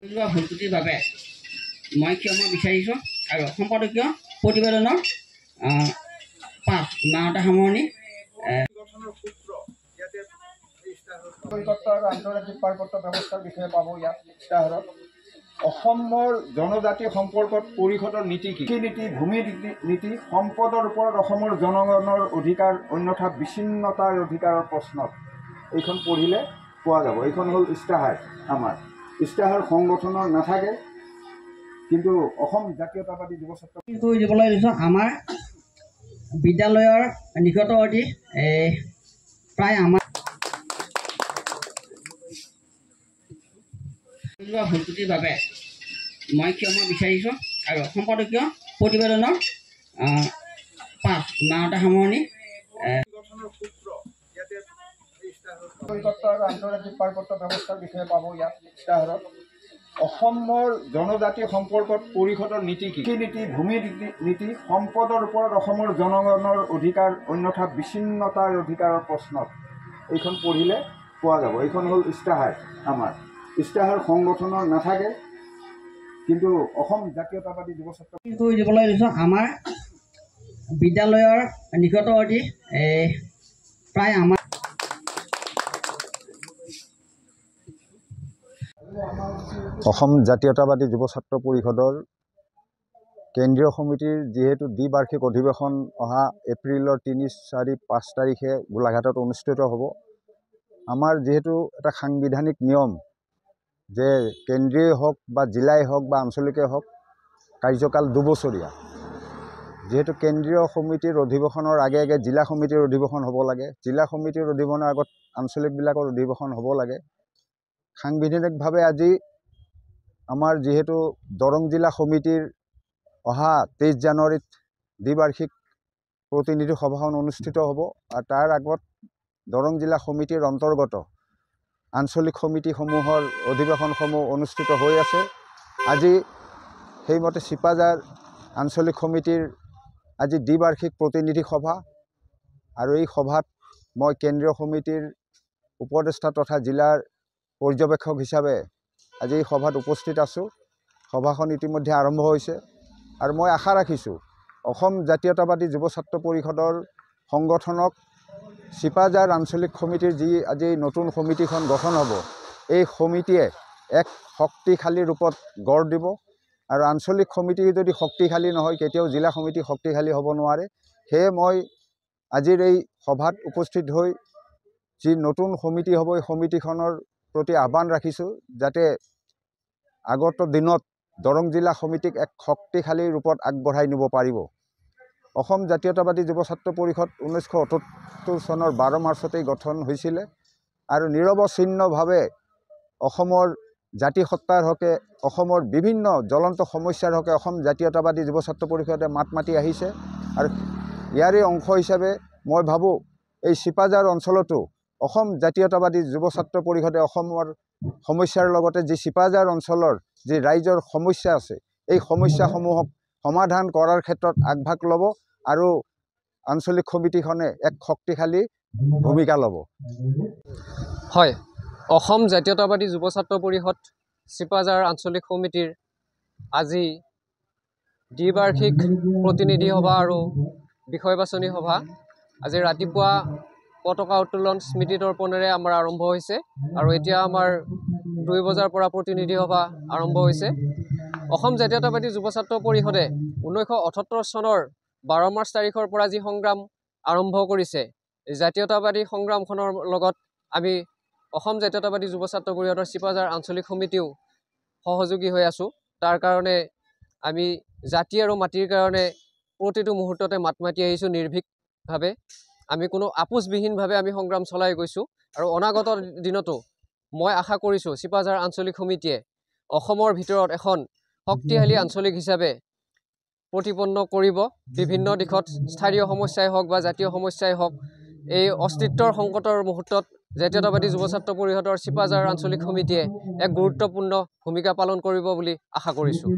ভুলকুটিৰ বাবে মই ক্ষমা বিচাৰিছোঁ আৰু সম্পাদকীয় প্ৰতিবেদনৰ পাঠ নাওতা সামৰণি আন্তৰ্জাতিক পাৰ্বত্য ব্যৱস্থাৰ বিষয়ে পাব ইয়াত ইস্তাহাৰত অসমৰ জনজাতি সম্পৰ্কত পৰিষদৰ নীতি কি নীতি ভূমি নীতি সম্পদৰ ওপৰত অসমৰ জনগণৰ অধিকাৰ অন্যথা বিচ্ছিন্নতাৰ অধিকাৰৰ প্ৰশ্নত এইখন পঢ়িলে পোৱা যাব। এইখন হ'ল ইস্তাহাৰ। আমাৰ ইস্তাহাৰ সংগঠনৰ নাথাকে, কিন্তু অসম জাতীয়তাবাদী যুৱ ছাত্ৰ কৰি দিবলৈ লৈছোঁ। আমাৰ বিদ্যালয়ৰ নিকটৱৰ্তী প্ৰায় আমাৰ ভুলকুটিৰ বাবে মই ক্ষমা বিচাৰিছোঁ আৰু সম্পাদকীয় প্ৰতিবেদনৰ পাঠ নাওতা সামৰণি আন্তৰ্জাতিক পাৰ্বত্য ব্যৱস্থাৰ বিষয়ে পাব ইয়াত ইস্তাহাৰত অসমৰ জনজাতি সম্পৰ্কত পৰিষদৰ নীতি কি নীতি ভূমি নীতি সম্পদৰ ওপৰত অসমৰ জনগণৰ অধিকাৰ অন্যথা বিচ্ছিন্নতাৰ অধিকাৰৰ প্ৰশ্নত এইখন পঢ়িলে পোৱা যাব। এইখন হ'ল ইস্তাহাৰ। আমাৰ ইস্তাহাৰ সংগঠনৰ নাথাকে, কিন্তু অসম জাতীয়তাবাদী যুৱ ছাত্ৰ কৰি দিবলৈ লৈছোঁ। আমাৰ বিদ্যালয়ৰ নিকটৱৰ্তী প্ৰায় আমাৰ অসম জাতীয়তাবাদী যুৱ ছাত্ৰ পৰিষদৰ কেন্দ্ৰীয় সমিতিৰ যিহেতু দ্বিবাৰ্ষিক অধিৱেশন অহা এপ্ৰিলৰ ৩, ৪, ৫ তাৰিখে গোলাঘাটত অনুষ্ঠিত হ'ব। আমাৰ যিহেতু এটা সাংবিধানিক নিয়ম যে কেন্দ্ৰীয় হওক বা জিলাই হওক বা আঞ্চলিকেই হওক কাৰ্যকাল ২ বছৰীয়া। যিহেতু কেন্দ্ৰীয় সমিতিৰ অধিৱেশনৰ আগে আগে জিলা সমিতিৰ অধিৱেশন হ'ব লাগে, জিলা সমিতিৰ অধিৱেশনৰ আগত আঞ্চলিকবিলাকৰ অধিৱেশন হ'ব লাগে। সাংবিধানিকভাৱে আজি আমাৰ যিহেতু দৰং জিলা সমিতিৰ অহা ২৩ জানুৱাৰীত দ্বিবাৰ্ষিক প্ৰতিনিধি সভাখন অনুষ্ঠিত হ'ব, আৰু তাৰ আগত দৰং জিলা সমিতিৰ অন্তৰ্গত আঞ্চলিক সমিতিসমূহৰ অধিৱেশনসমূহ অনুষ্ঠিত হৈ আছে। আজি সেইমতে চিপাঝাৰ আঞ্চলিক সমিতিৰ আজি দ্বিবাৰ্ষিক প্ৰতিনিধি সভা, আৰু এই সভাত মই কেন্দ্ৰীয় সমিতিৰ উপদেষ্টা তথা জিলাৰ পৰ্যবেক্ষক হিচাপে আজি এই সভাত উপস্থিত আছোঁ। সভাখন ইতিমধ্যে আৰম্ভ হৈছে, আৰু মই আশা ৰাখিছোঁ অসম জাতীয়তাবাদী যুৱ ছাত্ৰ পৰিষদৰ সংগঠনক চিপাঝাৰ আঞ্চলিক সমিতিৰ যি আজি নতুন সমিতিখন গঠন হ'ব, এই সমিতিয়ে এক শক্তিশালী ৰূপত গঢ় দিব। আৰু আঞ্চলিক সমিতি যদি শক্তিশালী নহয়, কেতিয়াও জিলা সমিতি শক্তিশালী হ'ব নোৱাৰে। সেয়ে মই আজিৰ এই সভাত উপস্থিত হৈ যি নতুন সমিতি হ'ব, এই সমিতিখনৰ প্ৰতি আহ্বান ৰাখিছোঁ যাতে আগত দিনত দৰং জিলা সমিতিক এক শক্তিশালী ৰূপত আগবঢ়াই নিব পাৰিব। অসম জাতীয়তাবাদী যুৱ ছাত্ৰ পৰিষদ 1978 চনৰ 12 মাৰ্চতেই গঠন হৈছিলে, আৰু নিৰৱচ্ছিন্নভাৱে অসমৰ জাতিসত্তাৰ হকে অসমৰ বিভিন্ন জ্বলন্ত সমস্যাৰ হকে অসম জাতীয়তাবাদী যুৱ ছাত্ৰ পৰিষদে মাত মাতি আহিছে। আৰু ইয়াৰে অংশ হিচাপে মই ভাবোঁ এই চিপাঝাৰ অঞ্চলতো অসম জাতীয়তাবাদী যুৱ ছাত্ৰ পৰিষদে অসমৰ সমস্যাৰ লগতে যি চিপাঝাৰ অঞ্চলৰ যি ৰাইজৰ সমস্যা আছে, এই সমস্যাসমূহক সমাধান কৰাৰ ক্ষেত্ৰত আগভাগ ল'ব, আৰু আঞ্চলিক সমিতিখনে এক শক্তিশালী ভূমিকা ল'ব। হয়, অসম জাতীয়তাবাদী যুৱ ছাত্ৰ পৰিষদ চিপাঝাৰ আঞ্চলিক সমিতিৰ আজি দ্বিবাৰ্ষিক প্ৰতিনিধি সভা আৰু বিষয় বাছনি সভা আজি ৰাতিপুৱা পতাকা উত্তোলন স্মৃতি তৰ্পণেৰে আমাৰ আৰম্ভ হৈছে, আৰু এতিয়া আমাৰ ২ বজাৰ পৰা প্ৰতিনিধি সভা আৰম্ভ হৈছে। অসম জাতীয়তাবাদী যুৱ ছাত্ৰ পৰিষদে 1978 চনৰ 12 মাৰ্চ তাৰিখৰ পৰা যি সংগ্ৰাম আৰম্ভ কৰিছে, জাতীয়তাবাদী সংগ্ৰামখনৰ লগত আমি অসম জাতীয়তাবাদী যুৱ ছাত্ৰ পৰিষদৰ চিপাঝাৰ আঞ্চলিক সমিতিও সহযোগী হৈ আছোঁ। তাৰ কাৰণে আমি জাতি আৰু মাটিৰ কাৰণে প্ৰতিটো মুহূৰ্ততে মাত মাতি আহিছোঁ নিৰ্ভীকভাৱে। আমি কোনো আপোচবিহীনভাৱে আমি সংগ্ৰাম চলাই গৈছোঁ, আৰু অনাগত দিনতো মই আশা কৰিছোঁ চিপাঝাৰ আঞ্চলিক সমিতিয়ে অসমৰ ভিতৰত এখন শক্তিশালী আঞ্চলিক হিচাপে প্ৰতিপন্ন কৰিব। বিভিন্ন দিশত স্থানীয় সমস্যাই হওক বা জাতীয় সমস্যাই হওক, এই অস্তিত্বৰ সংকটৰ মুহূৰ্তত জাতীয়তাবাদী যুৱ ছাত্ৰ পৰিষদৰ চিপাঝাৰ আঞ্চলিক সমিতিয়ে এক গুৰুত্বপূৰ্ণ ভূমিকা পালন কৰিব বুলি আশা কৰিছোঁ।